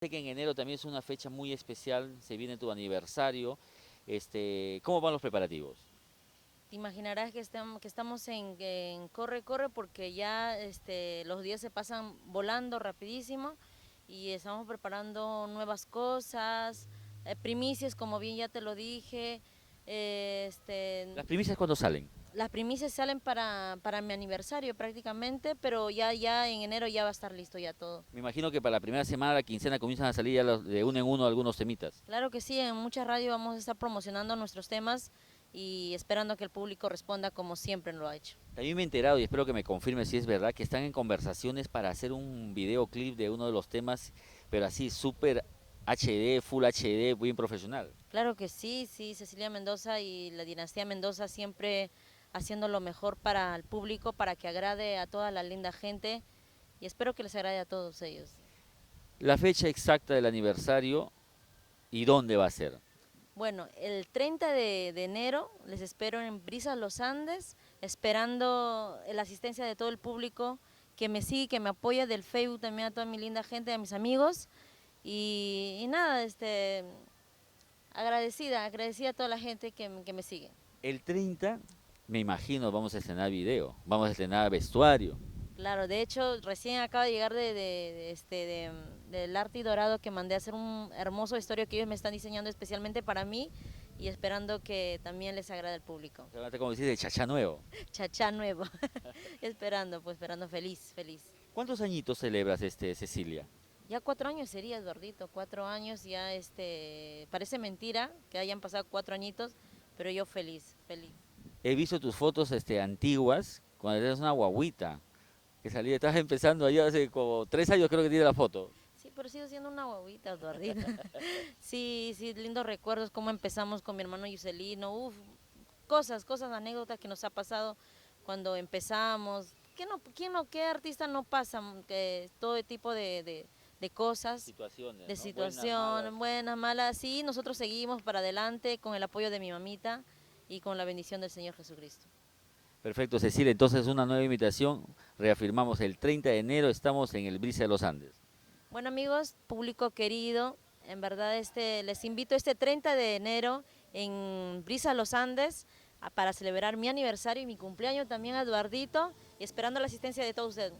Sé que en enero también es una fecha muy especial, se viene tu aniversario. ¿Cómo van los preparativos? Te imaginarás que estamos en corre, corre, porque ya los días se pasan volando rapidísimo y estamos preparando nuevas cosas, primicias, como bien ya te lo dije. ¿Las primicias cuándo salen? Las primicias salen para mi aniversario prácticamente, pero ya en enero ya va a estar listo ya todo. Me imagino que para la primera semana, la quincena, comienzan a salir ya de uno en uno algunos temitas. Claro que sí, en muchas radios vamos a estar promocionando nuestros temas y esperando que el público responda como siempre lo ha hecho. También me he enterado, y espero que me confirme si es verdad, que están en conversaciones para hacer un videoclip de uno de los temas, pero así súper HD, Full HD, bien profesional. Claro que sí, sí, Cecilia Mendoza y la dinastía Mendoza siempre haciendo lo mejor para el público, para que agrade a toda la linda gente y espero que les agrade a todos ellos. La fecha exacta del aniversario y dónde va a ser. Bueno, el 30 de enero les espero en Brisas Los Andes, esperando la asistencia de todo el público que me sigue, que me apoya del Facebook también a toda mi linda gente, a mis amigos y nada, agradecida a toda la gente que me sigue. El 30, me imagino, vamos a estrenar video, vamos a estrenar vestuario. Claro, de hecho, recién acaba de llegar del Arte y Dorado que mandé a hacer un hermoso vestuario que ellos me están diseñando especialmente para mí y esperando que también les agrade al público. O sea, como decís, de chachá nuevo. Chachá nuevo, esperando, pues esperando feliz, feliz. ¿Cuántos añitos celebras, Cecilia? Ya 4 años sería, Eduardito, 4 años, ya parece mentira que hayan pasado 4 añitos, pero yo feliz, feliz. He visto tus fotos, antiguas, cuando eras una guaguita, que salía, estabas empezando allá hace como 3 años creo que tiene la foto. Sí, pero sigo siendo una guaguita, Eduardito. Sí, sí, lindos recuerdos, cómo empezamos con mi hermano Yuselino, cosas, anécdotas que nos ha pasado cuando empezamos. ¿Qué artista no pasa que todo tipo de cosas, Situaciones, de ¿no? Buenas, malas. situación, buenas, malas? Sí, nosotros seguimos para adelante con el apoyo de mi mamita y con la bendición del Señor Jesucristo. Perfecto, Cecilia, entonces una nueva invitación, reafirmamos el 30 de enero, estamos en el Brisa de los Andes. Bueno amigos, público querido, en verdad les invito este 30 de enero en Brisa Los Andes para celebrar mi aniversario y mi cumpleaños también, Eduardito, y esperando la asistencia de todos ustedes.